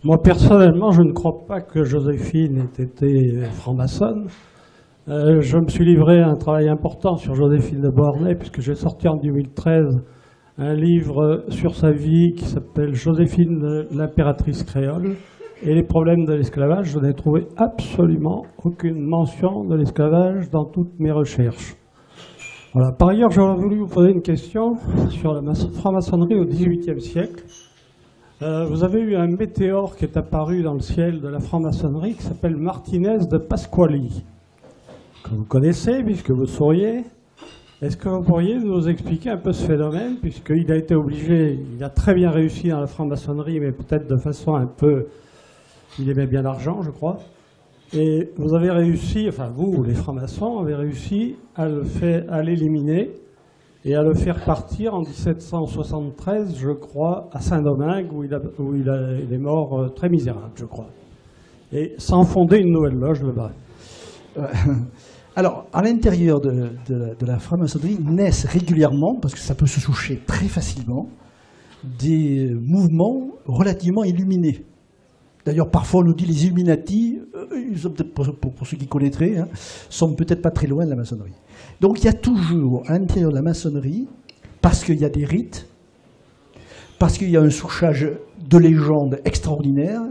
Moi, personnellement, je ne crois pas que Joséphine ait été franc-maçonne. Je me suis livré à un travail important sur Joséphine de Beauharnais, puisque j'ai sorti en 2013 un livre sur sa vie qui s'appelle Joséphine, l'impératrice créole, et les problèmes de l'esclavage. Je n'ai trouvé absolument aucune mention de l'esclavage dans toutes mes recherches. Voilà. Par ailleurs, j'aurais voulu vous poser une question sur la franc-maçonnerie au XVIIIe siècle. Vous avez eu un météore qui est apparu dans le ciel de la franc-maçonnerie qui s'appelle Martinez de Pasquali, que vous connaissez puisque vous sauriez. Est-ce que vous pourriez nous expliquer un peu ce phénomène, puisqu'il a été obligé, il a très bien réussi dans la franc-maçonnerie, mais peut-être de façon un peu... Il aimait bien l'argent, je crois. Et vous avez réussi, enfin vous, les francs-maçons, avez réussi à l'éliminer et à le faire partir en 1773, je crois, à Saint-Domingue, où il est mort très misérable, je crois. Et sans fonder une nouvelle loge là-bas. Alors, à l'intérieur de la franc-maçonnerie naissent régulièrement, parce que ça peut se toucher très facilement, des mouvements relativement illuminés. D'ailleurs, parfois on nous dit les Illuminati, ils sont peut-être, pour ceux qui connaîtraient, hein, sont peut-être pas très loin de la maçonnerie. Donc il y a toujours à l'intérieur de la maçonnerie, parce qu'il y a des rites, parce qu'il y a un souchage de légendes extraordinaires,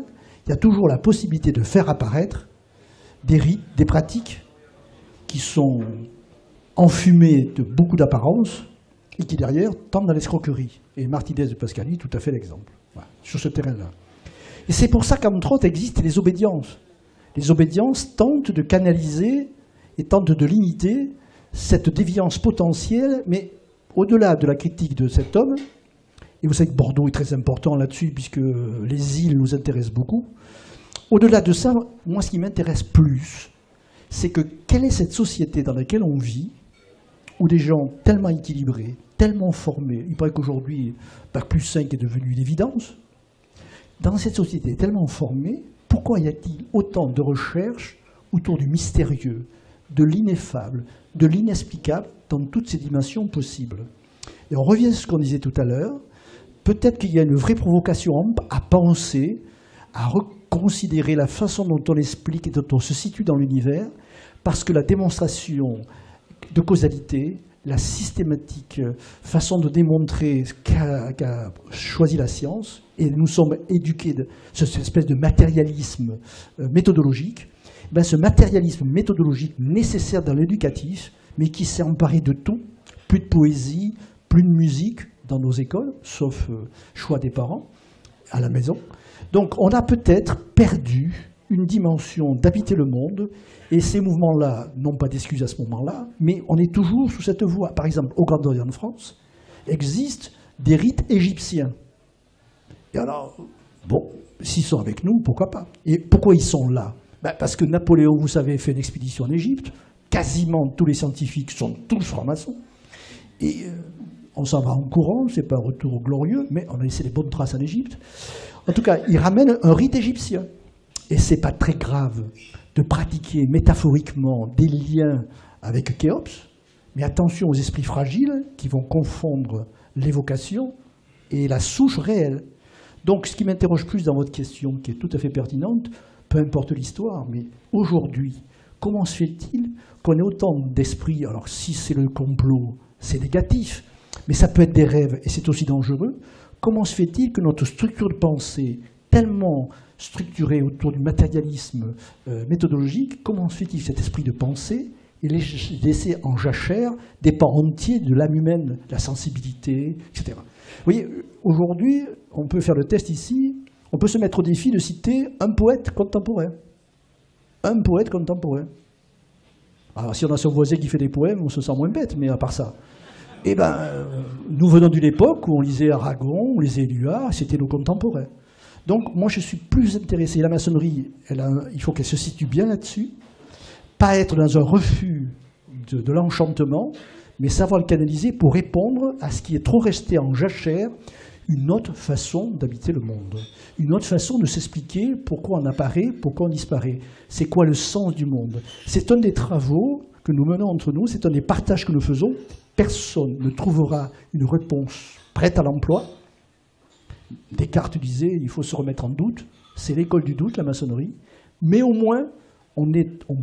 il y a toujours la possibilité de faire apparaître des rites, des pratiques qui sont enfumées de beaucoup d'apparence et qui derrière tendent à l'escroquerie. Et Martinez de Pasquali est tout à fait l'exemple, voilà, sur ce terrain-là. Et c'est pour ça qu'entre autres existent les obédiences. Les obédiences tentent de canaliser et tentent de limiter cette déviance potentielle, mais au-delà de la critique de cet homme, et vous savez que Bordeaux est très important là-dessus, puisque les îles nous intéressent beaucoup, au-delà de ça, moi ce qui m'intéresse plus, c'est que quelle est cette société dans laquelle on vit, où des gens tellement équilibrés, tellement formés, il paraît qu'aujourd'hui, Bac plus 5 est devenu une évidence. Dans cette société tellement formée, pourquoi y a-t-il autant de recherches autour du mystérieux, de l'ineffable, de l'inexplicable, dans toutes ces dimensions possibles? Et on revient à ce qu'on disait tout à l'heure, peut-être qu'il y a une vraie provocation à penser, à reconsidérer la façon dont on explique et dont on se situe dans l'univers, parce que la démonstration de causalité, la systématique façon de démontrer ce qu'a choisi la science, et nous sommes éduqués de cette espèce de matérialisme méthodologique, ben ce matérialisme méthodologique nécessaire dans l'éducatif, mais qui s'est emparé de tout, plus de poésie, plus de musique dans nos écoles, sauf choix des parents, à la maison. Donc on a peut-être perdu une dimension d'habiter le monde, et ces mouvements-là n'ont pas d'excuse à ce moment-là, mais on est toujours sous cette voie. Par exemple, au Grand Orient de France, existent des rites égyptiens. Et alors, bon, s'ils sont avec nous, pourquoi pas? Et pourquoi ils sont là? Ben parce que Napoléon, vous savez, fait une expédition en Égypte, quasiment tous les scientifiques sont tous francs-maçons, et on s'en va en courant, c'est pas un retour glorieux, mais on a laissé des bonnes traces en Égypte. En tout cas, ils ramènent un rite égyptien. Et c'est pas très grave de pratiquer métaphoriquement des liens avec Khéops, mais attention aux esprits fragiles qui vont confondre l'évocation et la souche réelle. Donc ce qui m'interroge plus dans votre question, qui est tout à fait pertinente, peu importe l'histoire, mais aujourd'hui, comment se fait-il qu'on ait autant d'esprits? Alors si c'est le complot, c'est négatif, mais ça peut être des rêves et c'est aussi dangereux. Comment se fait-il que notre structure de pensée, tellement structurée autour du matérialisme méthodologique, comment se fait-il cet esprit de pensée et laisser en jachère des pans entiers de l'âme humaine, la sensibilité, etc. Vous voyez, aujourd'hui, on peut faire le test ici, on peut se mettre au défi de citer un poète contemporain. Un poète contemporain. Alors si on a son voisin qui fait des poèmes, on se sent moins bête, mais à part ça. Eh bien, nous venons d'une époque où on lisait Aragon, on lisait Éluard, c'était nos contemporains. Donc moi je suis plus intéressé, la maçonnerie, il faut qu'elle se situe bien là-dessus, pas être dans un refus de l'enchantement, mais savoir le canaliser pour répondre à ce qui est trop resté en jachère, une autre façon d'habiter le monde, une autre façon de s'expliquer pourquoi on apparaît, pourquoi on disparaît, c'est quoi le sens du monde. C'est un des travaux que nous menons entre nous, c'est un des partages que nous faisons. Personne ne trouvera une réponse prête à l'emploi. Des Descartes disait il faut se remettre en doute. C'est l'école du doute, la maçonnerie. Mais au moins, on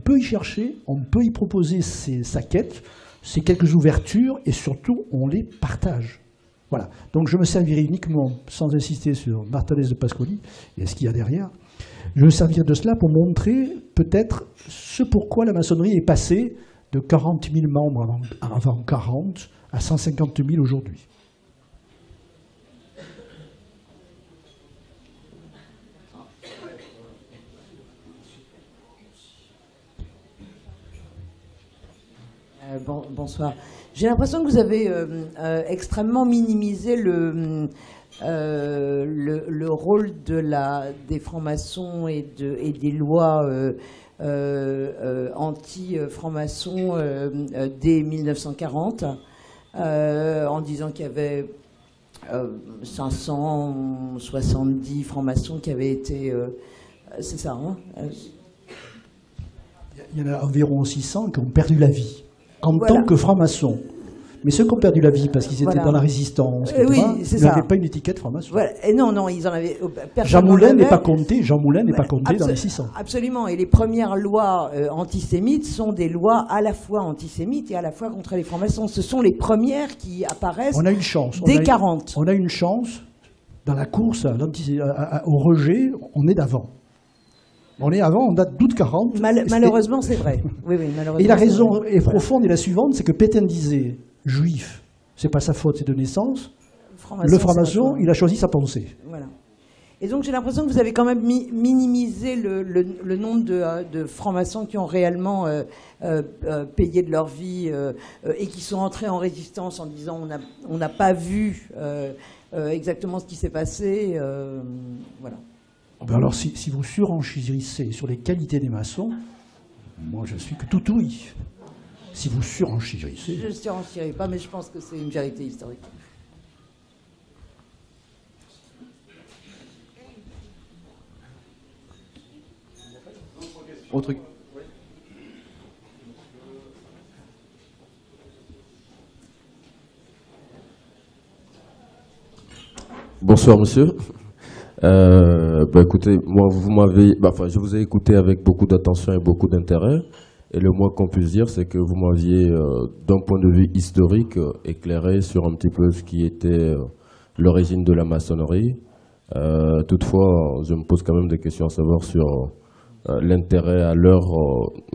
peut y chercher, on peut y proposer sa quête, ses quelques ouvertures, et surtout, on les partage. Voilà. Donc je me servirai uniquement, sans insister sur Martinez de Pascoli et ce qu'il y a derrière, je me servirai de cela pour montrer peut-être ce pourquoi la maçonnerie est passée de 40 000 membres avant 40 à 150 000 aujourd'hui. Bonsoir. J'ai l'impression que vous avez extrêmement minimisé le rôle des francs-maçons et des lois anti-francs-maçons dès 1940, en disant qu'il y avait 570 francs-maçons qui avaient été... c'est ça, hein? Il y en a environ 600 qui ont perdu la vie en tant que francs-maçons. Mais ceux qui ont perdu la vie parce qu'ils étaient dans la résistance, oui, ils n'avaient pas une étiquette franc-maçon. Voilà. Et non, ils en avaient... Jean Moulin n'est pas compté, dans les 600. Absolument. Et les premières lois antisémites sont des lois à la fois antisémites et à la fois contre les francs-maçons. Ce sont les premières qui apparaissent on a une chance. dès 40. On a une chance, dans la course au rejet, on est d'avant. On est avant, on date d'août 40. Malheureusement, c'est vrai. Oui, malheureusement. Et la raison est profonde et la suivante, c'est que Pétain disait, juif, c'est pas sa faute, c'est de naissance. Le franc-maçon, il a choisi sa pensée. Voilà. Et donc j'ai l'impression que vous avez quand même minimisé le nombre de francs-maçons qui ont réellement payé de leur vie et qui sont entrés en résistance en disant on n'a pas vu exactement ce qui s'est passé. Voilà. Alors, si vous surenchérissez sur les qualités des maçons, moi je suis que tout oui. Si vous surenchérissez... Je ne surenchéris pas, mais je pense que c'est une vérité historique. Autre... Bonsoir monsieur. Écoutez, moi je vous ai écouté avec beaucoup d'attention et beaucoup d'intérêt. Et le moins qu'on puisse dire, c'est que vous m'aviez, d'un point de vue historique, éclairé sur un petit peu ce qui était l'origine de la maçonnerie. Toutefois, je me pose quand même des questions à savoir sur l'intérêt à l'heure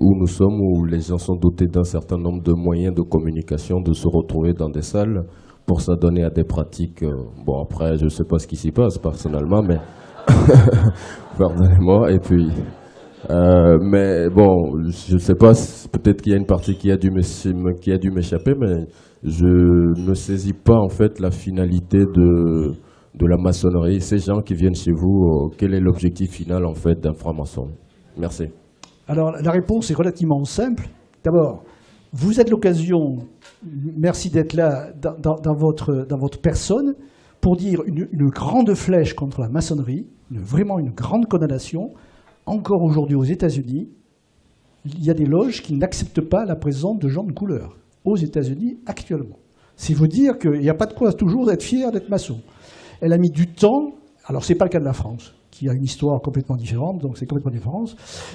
où nous sommes, où les gens sont dotés d'un certain nombre de moyens de communication, de se retrouver dans des salles pour s'adonner à des pratiques. Bon, après, je ne sais pas ce qui s'y passe personnellement, mais pardonnez-moi. Et puis, mais bon, je ne sais pas, peut-être qu'il y a une partie qui a dû m'échapper, mais je ne saisis pas en fait la finalité de la maçonnerie. Ces gens qui viennent chez vous, quel est l'objectif final en fait d'un franc-maçon? Merci. Alors la réponse est relativement simple. D'abord, vous êtes l'occasion, merci d'être là dans votre personne, pour dire une grande flèche contre la maçonnerie, vraiment une grande condamnation. Encore aujourd'hui aux États-Unis, il y a des loges qui n'acceptent pas la présence de gens de couleur. Aux États-Unis, actuellement. C'est vous dire qu'il n'y a pas de quoi toujours être fier d'être maçon. Elle a mis du temps, alors ce n'est pas le cas de la France, qui a une histoire complètement différente, donc c'est complètement différent.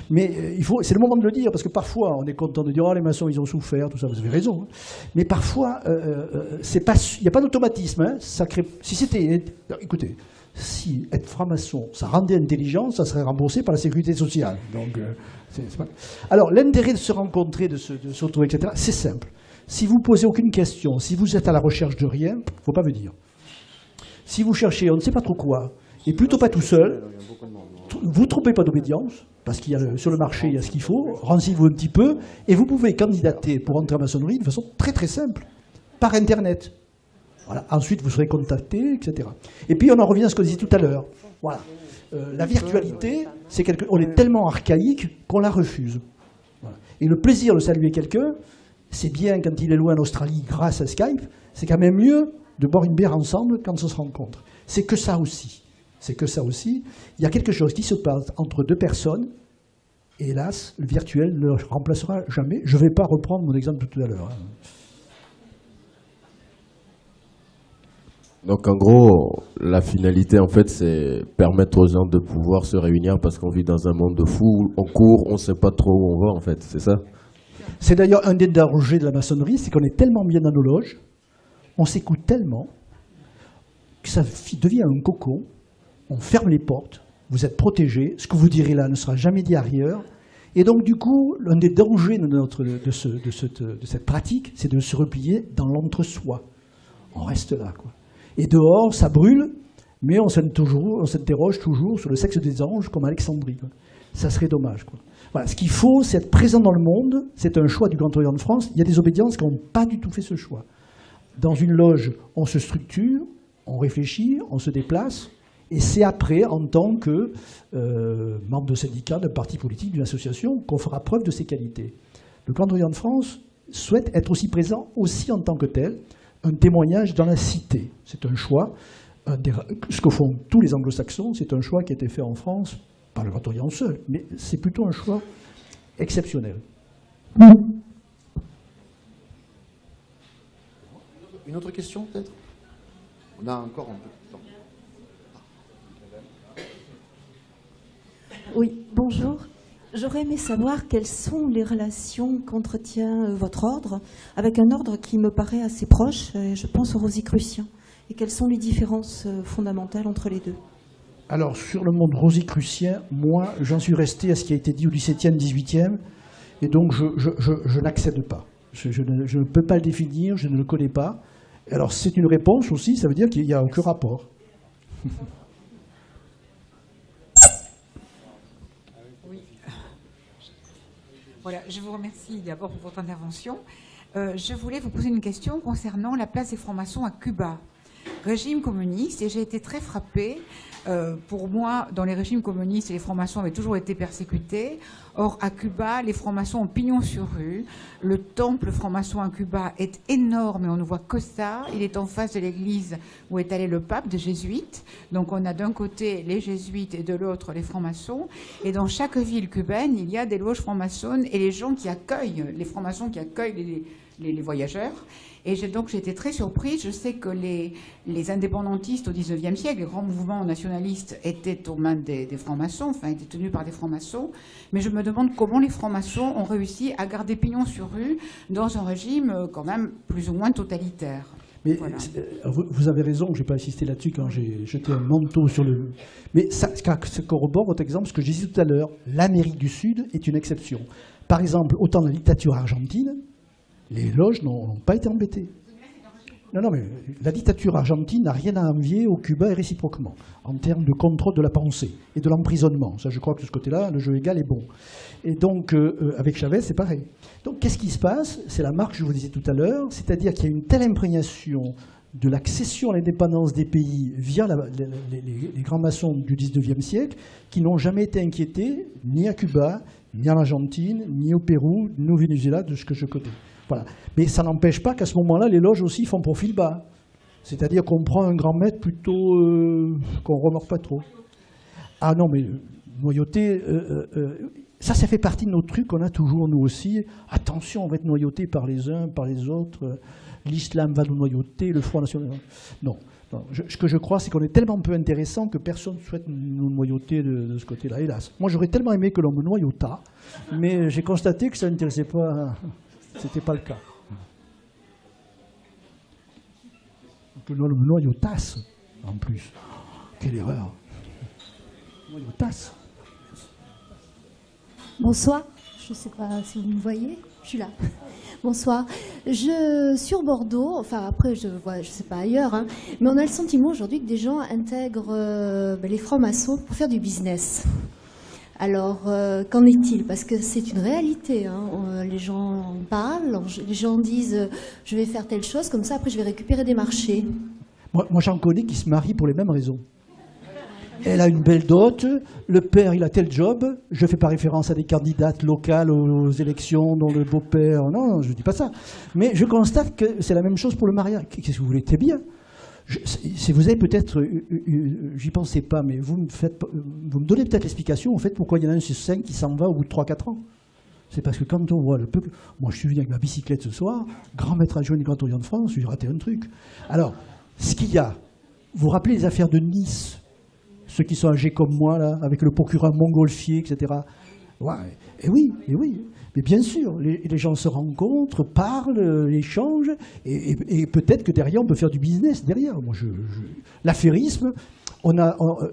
Mais c'est le moment de le dire, parce que parfois on est content de dire « Ah, les maçons, ils ont souffert, tout ça, vous avez raison. Hein. » Mais parfois, il n'y a pas d'automatisme. Hein, ça crée, si c'était... Écoutez, si être franc-maçon, ça rendait intelligent, ça serait remboursé par la sécurité sociale. Donc, c'est pas... Alors, l'intérêt de se rencontrer, de se retrouver, etc., c'est simple. Si vous ne posez aucune question, si vous êtes à la recherche de rien, il ne faut pas venir. Si vous cherchez on ne sait pas trop quoi, et plutôt pas tout seul, vous ne trompez pas d'obédience, parce qu'il y a sur le marché, il y a ce qu'il faut, renseignez-vous un petit peu, et vous pouvez candidater pour entrer en maçonnerie de façon très très simple, par Internet. Voilà. Ensuite, vous serez contacté, etc. Et puis, on en revient à ce qu'on disait tout à l'heure. Voilà. La virtualité, on est tellement archaïque qu'on la refuse. Voilà. Et le plaisir de saluer quelqu'un, c'est bien quand il est loin en Australie grâce à Skype, c'est quand même mieux de boire une bière ensemble quand on se rencontre. C'est que ça aussi. C'est que ça aussi. Il y a quelque chose qui se passe entre deux personnes. Et hélas, le virtuel ne le remplacera jamais. Je ne vais pas reprendre mon exemple de tout à l'heure. Hein. Donc en gros, la finalité en fait, c'est permettre aux gens de pouvoir se réunir parce qu'on vit dans un monde de fous. On court, on ne sait pas trop où on va en fait, c'est ça? C'est d'ailleurs un des dangers de la maçonnerie, c'est qu'on est tellement bien dans nos loges, on s'écoute tellement, que ça devient un cocon, on ferme les portes, vous êtes protégés, ce que vous direz là ne sera jamais dit ailleurs. Et donc du coup, l'un des dangers de cette pratique, c'est de se replier dans l'entre-soi. On reste là, quoi. Et dehors, ça brûle, mais on s'interroge toujours sur le sexe des anges comme Alexandrie, quoi. Ça serait dommage, quoi. Voilà, ce qu'il faut, c'est être présent dans le monde. C'est un choix du Grand Orient de France. Il y a des obédiences qui n'ont pas du tout fait ce choix. Dans une loge, on se structure, on réfléchit, on se déplace, et c'est après, en tant que membre de syndicat, d'un parti politique, d'une association, qu'on fera preuve de ses qualités. Le Grand Orient de France souhaite être aussi présent, aussi en tant que tel, un témoignage dans la cité. C'est un choix, ce que font tous les anglo-saxons, c'est un choix qui a été fait en France, par le Grand Orient seul, mais c'est plutôt un choix exceptionnel. Une autre question, peut-être? On a encore un peu de temps. Oui, bonjour. J'aurais aimé savoir quelles sont les relations qu'entretient votre ordre avec un ordre qui me paraît assez proche, je pense aux Rosicruciens, et quelles sont les différences fondamentales entre les deux. Alors, sur le monde rosicrucien, moi, j'en suis resté à ce qui a été dit au XVIIe, XVIIIe, et donc je n'accède pas. Je ne peux pas le définir, je ne le connais pas. Alors, c'est une réponse aussi, ça veut dire qu'il n'y a aucun rapport. Oui. Voilà, je vous remercie d'abord pour votre intervention. Je voulais vous poser une question concernant la place des francs-maçons à Cuba. Régime communiste, et j'ai été très frappée. Pour moi, dans les régimes communistes, les francs-maçons avaient toujours été persécutés. Or, à Cuba, les francs-maçons ont pignon sur rue. Le temple franc-maçon à Cuba est énorme et on ne voit que ça. Il est en face de l'église où est allé le pape des jésuites. Donc, on a d'un côté les jésuites et de l'autre les francs-maçons. Et dans chaque ville cubaine, il y a des loges francs-maçonnes et les gens qui accueillent, les francs-maçons qui accueillent les voyageurs. Et donc j'ai été très surprise. Je sais que les indépendantistes au XIXe siècle, les grands mouvements nationalistes étaient aux mains des francs-maçons, enfin étaient tenus par des francs-maçons. Mais je me demande comment les francs-maçons ont réussi à garder pignon sur rue dans un régime quand même plus ou moins totalitaire. Mais voilà. Vous avez raison, je n'ai pas insisté là-dessus quand j'ai jeté un manteau sur le... Mais ça corrobore votre exemple, ce que je disais tout à l'heure. L'Amérique du Sud est une exception. Par exemple, au temps de la dictature argentine, les loges n'ont pas été embêtées. Non, mais la dictature argentine n'a rien à envier au Cuba et réciproquement, en termes de contrôle de la pensée et de l'emprisonnement. Ça, je crois que de ce côté-là, le jeu égal est bon. Et donc, avec Chavez, c'est pareil. Donc, qu'est-ce qui se passe? C'est la marque que je vous disais tout à l'heure, c'est-à-dire qu'il y a une telle imprégnation de l'accession à l'indépendance des pays via les grands maçons du XIXe siècle, qui n'ont jamais été inquiétés, ni à Cuba, ni en Argentine, ni au Pérou, ni au Venezuela, de ce que je connais. Voilà. Mais ça n'empêche pas qu'à ce moment-là, les loges aussi font profil bas. C'est-à-dire qu'on prend un grand maître plutôt qu'on ne remarque pas trop. Ah non, mais noyauté, ça fait partie de nos trucs qu'on a toujours, nous aussi. Attention, on va être noyauté par les uns, par les autres. L'islam va nous noyauter, le Front National... Non. Ce que je crois, c'est qu'on est tellement peu intéressant que personne ne souhaite nous noyauter de ce côté-là, hélas. Moi, j'aurais tellement aimé que l'on me noyautât, mais j'ai constaté que ça n'intéressait pas... C'était pas le cas. Que l'on me noyautasse, en plus. Quelle erreur. Noyautasse. Bonsoir, je ne sais pas si vous me voyez, je suis là. Bonsoir. Sur Bordeaux, enfin après je ne sais pas ailleurs, hein, mais on a le sentiment aujourd'hui que des gens intègrent les francs-maçons pour faire du business. Alors, qu'en est-il? Parce que c'est une réalité. Hein. Les gens en parlent, les gens disent je vais faire telle chose, comme ça après je vais récupérer des marchés. Moi j'en connais qui se marient pour les mêmes raisons. Elle a une belle dot, le père il a tel job, je ne fais pas référence à des candidates locales aux élections dont le beau-père... Non, je ne dis pas ça. Mais je constate que c'est la même chose pour le mariage. Qu'est-ce que vous voulez? C'est bien. Si vous avez peut-être, j'y pensais pas, mais vous me donnez peut-être l'explication en fait pourquoi il y en a un sur 5 qui s'en va au bout de 3-4 ans. C'est parce que quand on voit le peuple... Moi je suis venu avec ma bicyclette ce soir, grand maître adjoint du Grand Orient de France, j'ai raté un truc. Alors, ce qu'il y a, vous rappelez les affaires de Nice, ceux qui sont âgés comme moi, là, avec le procureur Montgolfier, etc. Ouais, et oui. Mais bien sûr, les gens se rencontrent, parlent, échangent, et peut-être que derrière, on peut faire du business derrière. Moi, l'affairisme,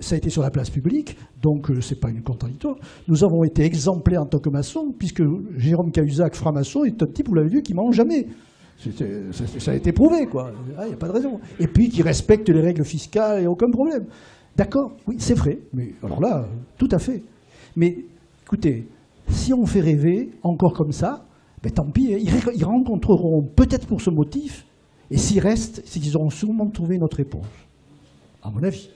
ça a été sur la place publique, donc c'est pas une contradictoire. Nous avons été exemplaires en tant que maçons, puisque Jérôme Cahuzac, franc-maçon, est un type, vous l'avez vu, qui mange jamais. Ça a été prouvé, quoi. Il n'y a pas de raison. Et puis qui respecte les règles fiscales, il n'y a aucun problème. D'accord, oui, c'est vrai. Mais alors là, tout à fait. Mais écoutez, si on fait rêver encore comme ça, ben tant pis, ils rencontreront peut-être pour ce motif, et s'ils restent, c'est qu'ils auront sûrement trouvé notre réponse, à mon avis.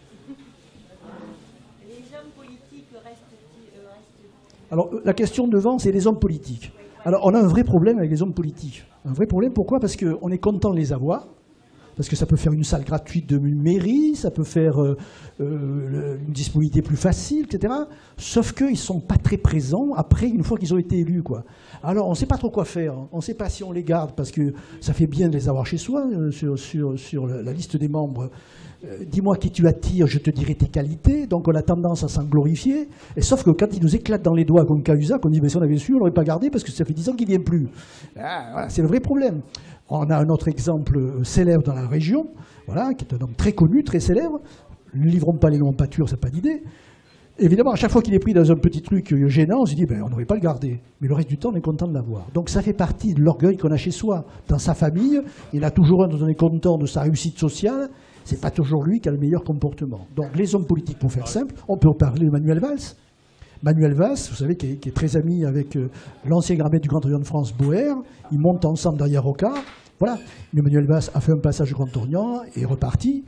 Les hommes politiques restent-ils Alors, la question devant, c'est les hommes politiques. Alors, on a un vrai problème avec les hommes politiques. Un vrai problème, pourquoi? Parce qu'on est content de les avoir, parce que ça peut faire une salle gratuite de mairie, ça peut faire une disponibilité plus facile, etc. Sauf qu'ils ne sont pas très présents après, une fois qu'ils ont été élus, quoi. Alors, on ne sait pas trop quoi faire. On ne sait pas si on les garde, parce que ça fait bien de les avoir chez soi, sur la liste des membres. Dis-moi qui tu attires, je te dirai tes qualités. Donc on a tendance à s'en glorifier. Et sauf que quand il nous éclate dans les doigts comme Cahuzac, on dit mais si on avait su, on l'aurait pas gardé parce que ça fait 10 ans qu'il ne vient plus. Voilà, c'est le vrai problème. On a un autre exemple célèbre dans la région, voilà, qui est un homme très connu, très célèbre. Ne livrons pas les noms en pâture, c'est pas d'idée. Évidemment, à chaque fois qu'il est pris dans un petit truc gênant, on se dit ben, on n'aurait pas le garder. Mais le reste du temps, on est content de l'avoir. Donc ça fait partie de l'orgueil qu'on a chez soi. Dans sa famille, il y en a toujours un dont on est content de sa réussite sociale. C'est pas toujours lui qui a le meilleur comportement. Donc les hommes politiques, pour faire simple, on peut parler de Manuel Valls. Manuel Valls, vous savez, qui est très ami avec l'ancien grand maître du Grand Orient de France, Boer. Ils montent ensemble derrière Rocard. Voilà. Mais Manuel Valls a fait un passage au Grand Orient et est reparti.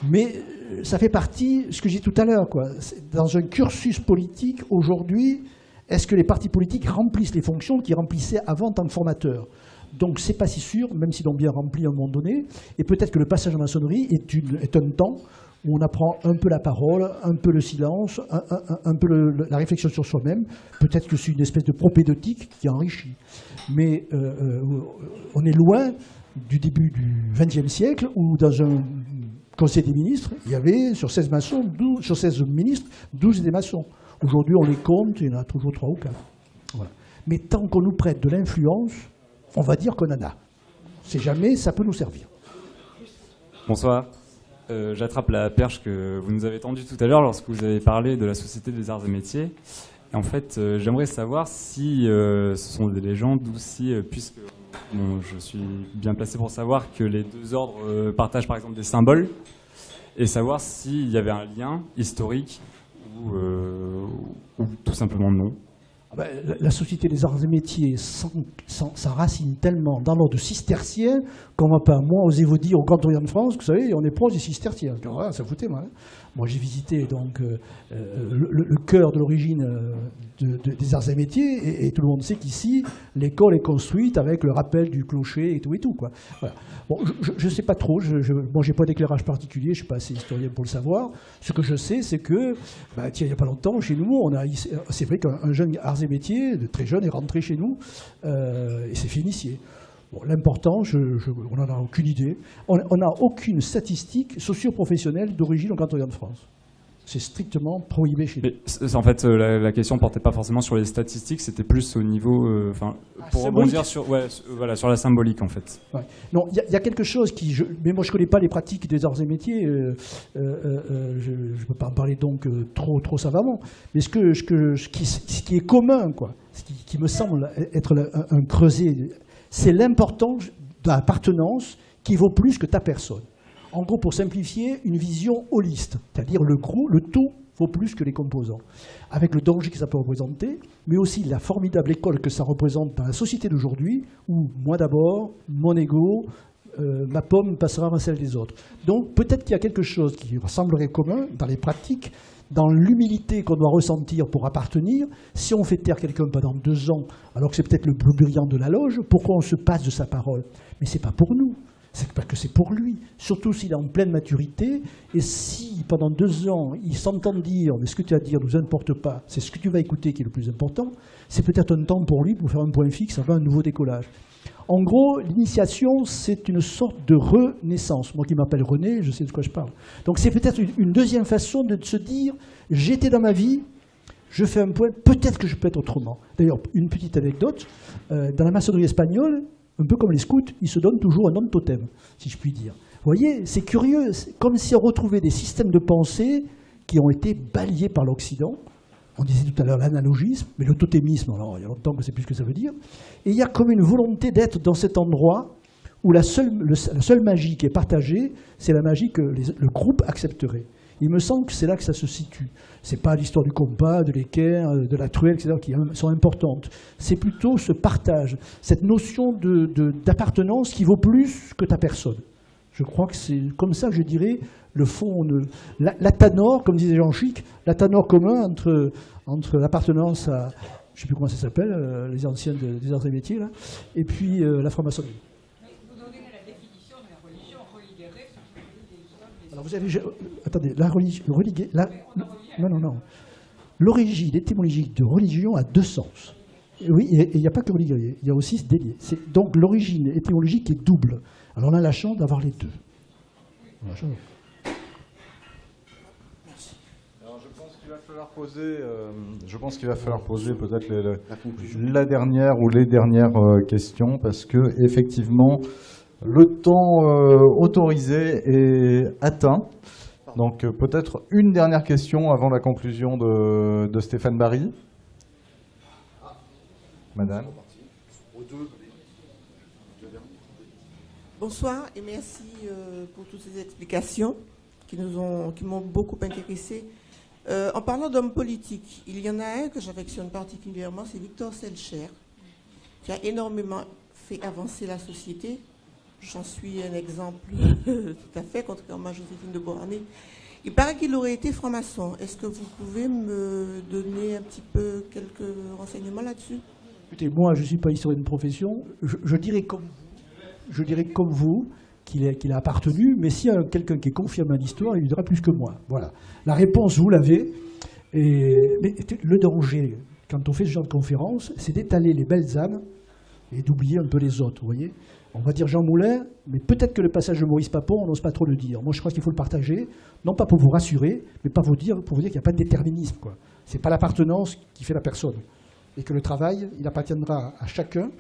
Mais ça fait partie, ce que j'ai dit tout à l'heure, quoi. Dans un cursus politique, aujourd'hui, est-ce que les partis politiques remplissent les fonctions qu'ils remplissaient avant en tant que formateurs? Donc c'est pas si sûr, même s'ils l'ont bien rempli à un moment donné. Et peut-être que le passage en maçonnerie est un temps où on apprend un peu la parole, un peu le silence, un peu la réflexion sur soi-même. Peut-être que c'est une espèce de propédeutique qui enrichit. Mais on est loin du début du XXe siècle où dans un Conseil des ministres, il y avait sur 16 maçons, sur 16 ministres, 12 des maçons. Aujourd'hui, on les compte, il y en a toujours 3 ou 4. Voilà. Mais tant qu'on nous prête de l'influence, on va dire qu'on en a. C'est jamais, ça peut nous servir. Bonsoir. J'attrape la perche que vous nous avez tendue tout à l'heure lorsque vous avez parlé de la Société des Arts et Métiers. Et en fait, j'aimerais savoir si ce sont des légendes ou si, puisque bon, je suis bien placé pour savoir que les deux ordres partagent par exemple des symboles, et savoir s'il y avait un lien historique ou tout simplement non. La Société des Arts et Métiers s'enracine tellement dans l'ordre cistercien qu'on ne va pas, moi, oser vous dire au Grand Orient de France, vous savez, on est proche des cisterciens. Voilà, ça foutait, moi. Moi, j'ai visité donc, le cœur de l'origine des arts et métiers, et tout le monde sait qu'ici, l'école est construite avec le rappel du clocher et tout, quoi. Voilà. Bon, je ne sais pas trop, moi, j'ai pas d'éclairage particulier, je ne suis pas assez historien pour le savoir. Ce que je sais, c'est que, tiens, il n'y a pas longtemps, chez nous, c'est vrai qu'un jeune arts et métiers, très jeune, est rentré chez nous, et s'est fait initier. Bon, l'important, on n'en a aucune idée. On n'a aucune statistique socio-professionnelle d'origine au Grand Orient de France. C'est strictement prohibé chez nous. En fait, la question ne portait pas forcément sur les statistiques, c'était plus au niveau... pour rebondir sur la symbolique, en fait. Ouais. Non, il y a quelque chose qui... mais moi, je ne connais pas les pratiques des arts et métiers. Je ne peux pas en parler donc trop savamment. Mais ce qui est commun, quoi, ce qui me semble être un creuset... c'est l'importance de l'appartenance qui vaut plus que ta personne. En gros, pour simplifier, une vision holiste, c'est-à-dire le tout vaut plus que les composants, avec le danger que ça peut représenter, mais aussi la formidable école que ça représente dans la société d'aujourd'hui, où moi d'abord, mon ego, ma pomme passera avant celle des autres. Donc peut-être qu'il y a quelque chose qui semblerait commun dans les pratiques, dans l'humilité qu'on doit ressentir pour appartenir. Si on fait taire quelqu'un pendant 2 ans, alors que c'est peut-être le plus brillant de la loge, pourquoi on se passe de sa parole? Mais ce n'est pas pour nous. c'est parce que c'est pour lui. Surtout s'il est en pleine maturité, et si pendant 2 ans, il s'entend dire « mais ce que tu as à dire ne nous importe pas, c'est ce que tu vas écouter qui est le plus important », c'est peut-être un temps pour lui pour faire un point fixe avant un nouveau décollage. En gros, l'initiation, c'est une sorte de renaissance. Moi qui m'appelle René, je sais de quoi je parle. Donc c'est peut-être une deuxième façon de se dire « j'étais dans ma vie, je fais un point, peut-être que je peux être autrement ». D'ailleurs, une petite anecdote, dans la maçonnerie espagnole, un peu comme les scouts, ils se donnent toujours un nom de totem, si je puis dire. Vous voyez, c'est curieux, c'est comme si on retrouvait des systèmes de pensée qui ont été balayés par l'Occident. On disait tout à l'heure l'analogisme, mais le totémisme, alors il y a longtemps que je ne sais plus ce que ça veut dire. Et il y a comme une volonté d'être dans cet endroit où la seule magie qui est partagée, c'est la magie que le groupe accepterait. Il me semble que c'est là que ça se situe. Ce n'est pas l'histoire du compas, de l'équerre, de la truelle, etc., qui sont importantes. C'est plutôt ce partage, cette notion d'appartenance qui vaut plus que ta personne. Je crois que c'est comme ça que je dirais le fond, l'atanor, comme disait Jean Chic, l'atanor commun entre l'appartenance à, je ne sais plus comment ça s'appelle, les anciens des arts et métiers, là, et puis la franc-maçonnerie. Vous donnez la définition de la religion religérée, alors vous avez, attendez, la religion, non. L'origine étymologique de religion a 2 sens. Et oui, et il n'y a pas que religéré, il y a aussi délié. Donc l'origine étymologique est double. Alors on a la chance d'avoir les 2. Voilà, alors je pense qu'il va falloir poser peut-être la dernière ou les dernières questions, parce que effectivement le temps autorisé est atteint. Donc peut-être une dernière question avant la conclusion de Stéphane Barry. Madame. Bonsoir et merci pour toutes ces explications qui m'ont beaucoup intéressé. En parlant d'hommes politiques, il y en a un que j'affectionne particulièrement, c'est Victor Selcher, qui a énormément fait avancer la société. J'en suis un exemple tout à fait, contrairement à Joséphine de Beauharnais. Il paraît qu'il aurait été franc-maçon. Est-ce que vous pouvez me donner un petit peu quelques renseignements là-dessus? Écoutez, moi je ne suis pas historien de profession, je dirais comme vous qu'il a appartenu, mais s'il y a quelqu'un qui est confirmé à l'histoire, il lui dira plus que moi. Voilà. La réponse, vous l'avez. Mais le danger, quand on fait ce genre de conférence, c'est d'étaler les belles âmes et d'oublier un peu les autres, vous voyez. On va dire Jean Moulin, mais peut-être que le passage de Maurice Papon, on n'ose pas trop le dire. Moi, je crois qu'il faut le partager, non pas pour vous rassurer, mais pour vous dire qu'il n'y a pas de déterminisme, quoi. Ce n'est pas l'appartenance qui fait la personne. Et que le travail, il appartiendra à chacun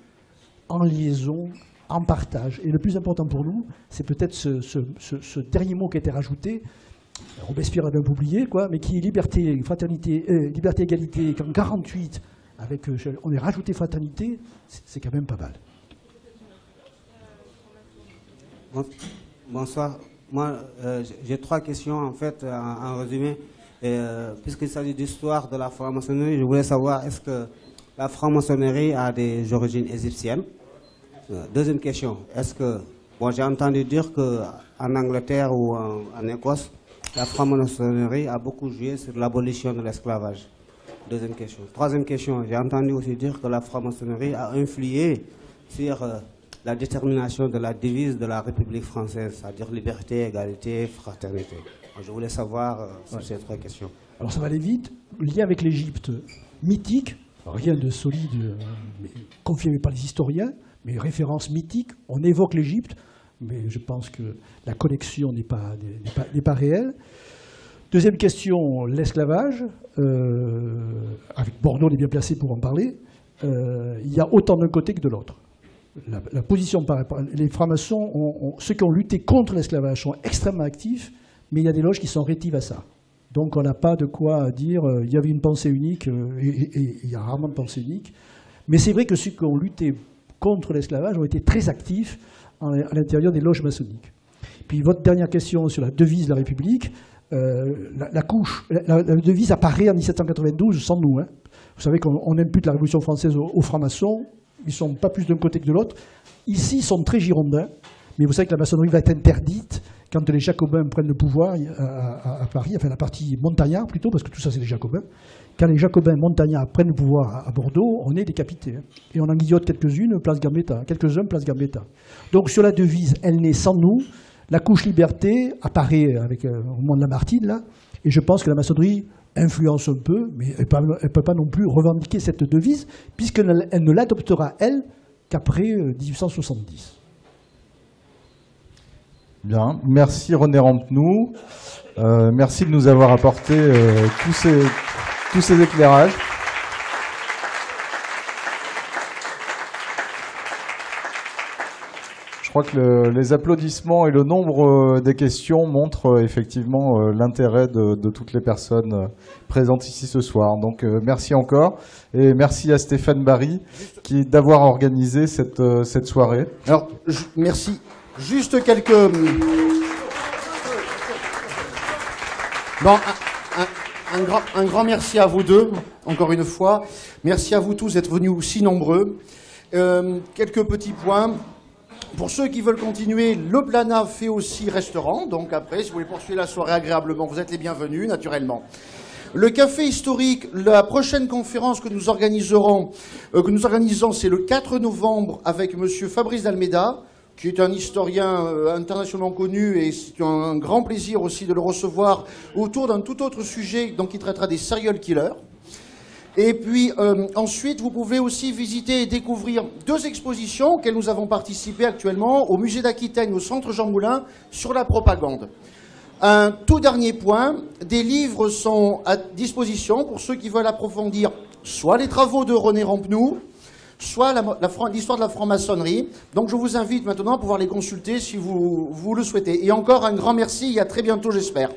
en liaison, en partage. Et le plus important pour nous, c'est peut-être ce dernier mot qui a été rajouté, Robespierre avait un peu oublié, quoi, mais qui est liberté, fraternité, liberté, égalité, qu'en 48, on ait rajouté fraternité, c'est quand même pas mal. Bonsoir. Moi, j'ai 3 questions, en fait, en résumé. Puisqu'il s'agit d'histoire de la franc-maçonnerie, je voulais savoir, est-ce que la franc-maçonnerie a des origines égyptiennes? Deuxième question, est-ce que... Bon, j'ai entendu dire qu'en Angleterre ou en Écosse, la franc-maçonnerie a beaucoup joué sur l'abolition de l'esclavage. Deuxième question. Troisième question, j'ai entendu aussi dire que la franc-maçonnerie a influé sur la détermination de la devise de la République française, c'est-à-dire liberté, égalité, fraternité. Je voulais savoir sur ces 3 questions. Alors ça va aller vite. Lié avec l'Égypte mythique, rien de solide, mais confirmé par les historiens, mais référence mythique, on évoque l'Égypte, mais je pense que la connexion n'est pas réelle. Deuxième question, l'esclavage. Avec Bordeaux, on est bien placé pour en parler. Il y a autant d'un côté que de l'autre. La position les francs-maçons, ceux qui ont lutté contre l'esclavage sont extrêmement actifs, mais il y a des loges qui sont rétives à ça. Donc on n'a pas de quoi dire il y avait une pensée unique, et il y a rarement de pensée unique. Mais c'est vrai que ceux qui ont lutté contre l'esclavage ont été très actifs à l'intérieur des loges maçonniques. Puis votre dernière question sur la devise de la République, la devise apparaît en 1792 sans nous. Hein. Vous savez qu'on impute la Révolution française aux francs-maçons. Ils ne sont pas plus d'un côté que de l'autre. Ici, ils sont très girondins, mais vous savez que la maçonnerie va être interdite quand les Jacobins prennent le pouvoir à Paris, enfin la partie montagnarde plutôt, parce que tout ça c'est les Jacobins, quand les Jacobins montagnards prennent le pouvoir à Bordeaux, on est décapité. Et on en guillote quelques-uns, place Gambetta. Donc sur la devise, elle naît sans nous, la couche liberté apparaît avec, au moment de Lamartine, là, et je pense que la maçonnerie influence un peu, mais elle ne peut pas non plus revendiquer cette devise, puisqu'elle ne l'adoptera, elle, qu'après 1870. Bien, merci René Rampenou. Merci de nous avoir apporté tous ces éclairages. Je crois que les applaudissements et le nombre des questions montrent effectivement l'intérêt de toutes les personnes présentes ici ce soir. Donc merci encore et merci à Stéphane Barry d'avoir organisé cette soirée. Alors, merci. Juste quelques... Bon, un grand merci à vous deux, encore une fois. Merci à vous tous d'être venus aussi nombreux. Quelques petits points. Pour ceux qui veulent continuer, le Plana fait aussi restaurant. Donc après, si vous voulez poursuivre la soirée agréablement, vous êtes les bienvenus, naturellement. Le café historique, la prochaine conférence que nous organisons, c'est le 4 novembre avec monsieur Fabrice d'Almeida, qui est un historien internationalement connu, et c'est un grand plaisir aussi de le recevoir autour d'un tout autre sujet, donc qui traitera des serial killers. Et puis ensuite, vous pouvez aussi visiter et découvrir 2 expositions auxquelles nous avons participé actuellement au Musée d'Aquitaine, au Centre Jean Moulin, sur la propagande. Un tout dernier point, des livres sont à disposition pour ceux qui veulent approfondir soit les travaux de René Rampenou, soit l'histoire de la franc-maçonnerie. Donc je vous invite maintenant à pouvoir les consulter si vous le souhaitez. Et encore un grand merci et à très bientôt, j'espère.